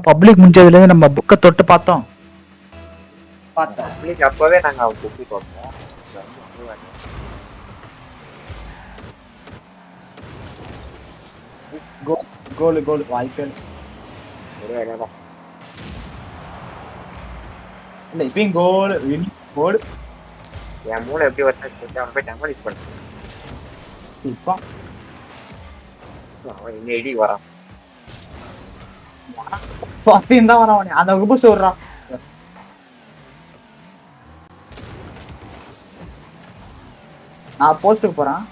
Public முடிஞ்சதுல இருந்து நம்ம புக்கை தொட்டு பார்த்தோம். பப்ளிக் அப்பவே நாங்க புக்கி போட்டோம். கோல் வாய்ப்பு இல்ல இப்பயும் கோல் என் மூளை எப்படி வருது அவன் போய் டெமலிஷ் பண்ண இப்போ அவன் இங்க இடி வரான். தான் வரான் அந்த பூஸ்ட் விடுறான். நான் போஸ்ட்டுக்கு போறேன்.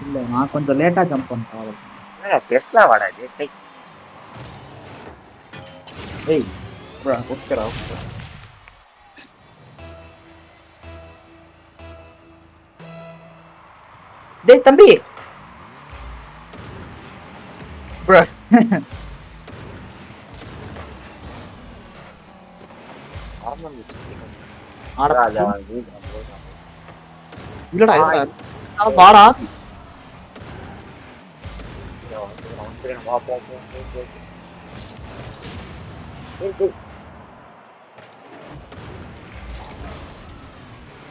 இல்ல நான் கொஞ்சம் லேட்டா ஜம்ப் பண்ணிட்டேன். டெஸ்ட்ல வாடா ஏய் ஓகேடா டேய் தம்பி ப்ரோ இல்லடா வாடா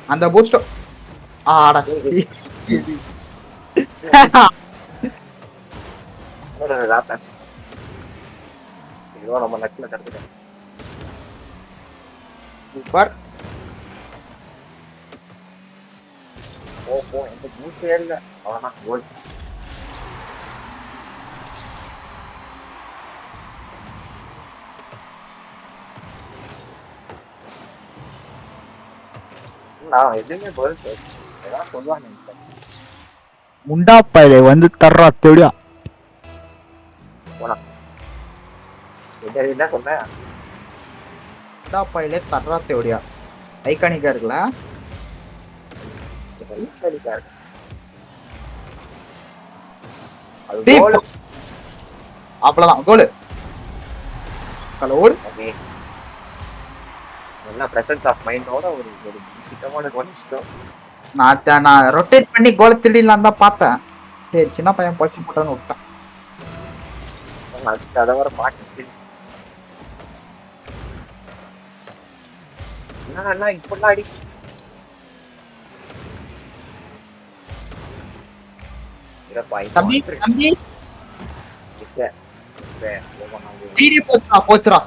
அந்த பூஸ்ட் ஆடா நம்ம நட்ல தடுத்துட்டேன். சூப்பர் போ எந்த பூஸ்டே இல்ல அவ்வளவுதான் கோல். எதுவுமே பதில் சார் ஏதாவது சொல்லுவாங்க சார். முண்டா பையலே வந்து தர்றா தொடியா போலாம் என்ன சொன்ன முண்டா பையலே தர்றா தொடியா ஐகானிக்கா இருக்குல்ல. அவ்வளவுதான் கோல் கலோடு நல்லா பிரசன்ஸ் ஆஃப் மைண்டோட ஒரு ஒரு சிக்கமான கோலிச்சிட்டோம். நான் ரொட்டேட் பண்ணி கோல் திருடிலாம் தான் பார்த்தேன். சரி சின்ன பையன் போச்சு போட்டான்னு விட்டேன். அதுக்கு அதை வர பாட்டு என்ன இப்பெல்லாம் அடி தம்பி தம்பி போச்சுடா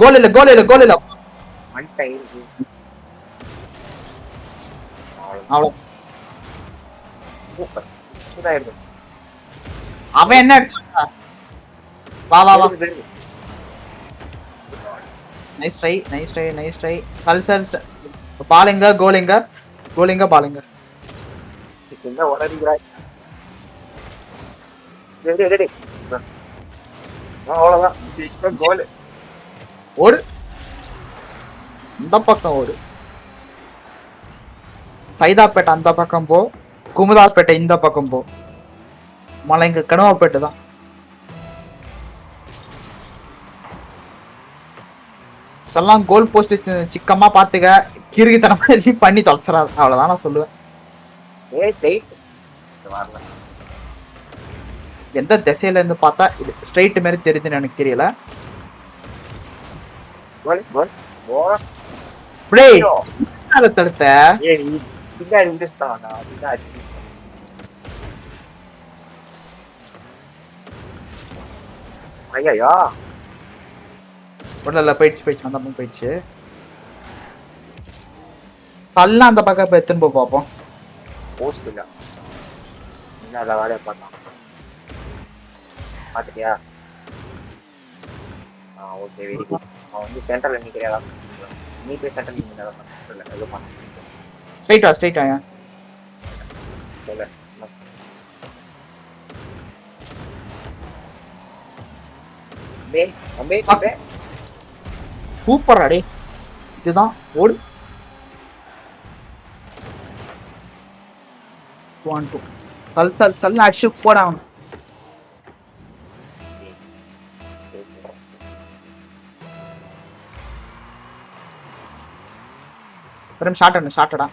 கோல் இல்ல கோல் இல்ல கோல் இல்ல அவன் என்ன அடிச்சான் வா வா வா nice try nice try nice try சல் சல் பாலுங்க கோலிங்க கோலிங்க பாலுங்க என்ன உளறுகிறாய் அவ்வளவுதான் சீக்கிரம் கோல் ஒரு இந்த பக்கம் ஒரு சைதாப்பேட்டை அந்த பக்கம் போ குமுதாப்பேட்டை இந்த பக்கம் போ மலைங்க கனவாப்பேட்டை தான். எல்லாம் கோல் போஸ்ட் சிக்கமா பாத்துக்க கிறுகித்தனமா பண்ணி தொலைச்சிடாது அவ்வளவுதான் நான் சொல்லுவேன். எந்த திசையில இருந்து பார்த்தா இது ஸ்ட்ரைட் மாதிரி தெரியுதுன்னு எனக்கு தெரியல. அதை தடுத்த ஐயா உடல போயிடுச்சு போயிடுச்சு அந்த பக்கம் போயிடுச்சு. சல்லாம் அந்த பக்கம் போய் எத்துன்னு போய் பார்ப்போம். போஸ்ட் இல்ல என்ன வேலையை பார்க்கலாம் பாத்துட்டியா ஓகே வெரி குட். அவன் வந்து சென்டர்ல நிக்கிறியா நீ போய் சென்டர் நிக்கிறதா இல்ல ஏதோ பண்ண ஸ்ட்ரைட்டா ஸ்ட்ரைட்டா சொல்ல சூப்பர் அடே இதுதான் ஓடு 1-2 சல் சல் சல் அடிச்சு போட அவன் பிரேம் ஷாட் அடி ஷாட்டடா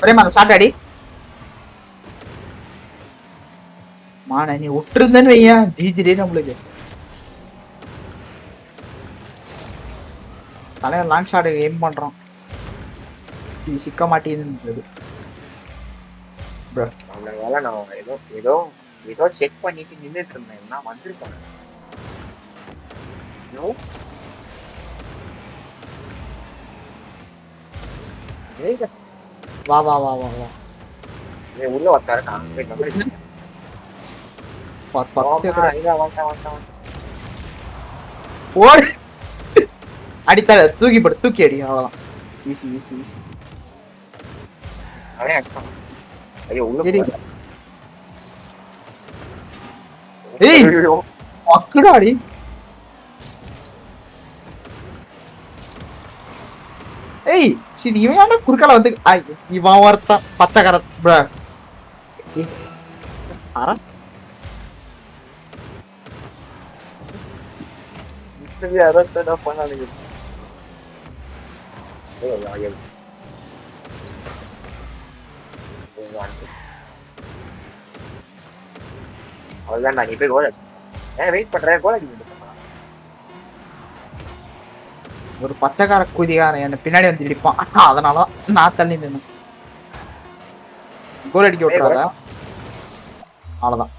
பிரேம் அந்த ஷாட் அடி மான நீ விட்டுருந்தேன்னு வையன் ஜிஜிடே நம்மளுக்கு. தலைவன் லாங் ஷாட் எய்ம் பண்றான். இது சிக்க மாட்டேங்குது. நல்ல வேலை நான் ஏதோ ஏதோ ஏதோ செக் பண்ணிட்டு நின்றுட்டு இருந்தேன்னா வந்திருப்பேன். வா வா வா வா வா. உள்ள ஒருத்தர ஓடு அடித்தால தூக்கி போடு தூக்கி அடி அவ்வளவுதான். Easy easy easy. ஐயோ உள்ள ஏய் அக்குடா அடி. ஏய் சரி இவன் ஏன்டா குறுக்கால வந்து இவன் ஒருத்தான் பச்சைக்கார ப்ரோ. அரசு அவ்வளவுதான் நான் போய் கோல் வெயிட் பண்றேன் கோல் அடிக்க. ஒரு பச்சைக்கார குதிகாரன் என்ன பின்னாடி வந்து இடிப்பான். அதனாலதான் நான் தள்ளி நின்னு கோல் அடிக்க விட்டுறாத. அவ்வளவுதான்.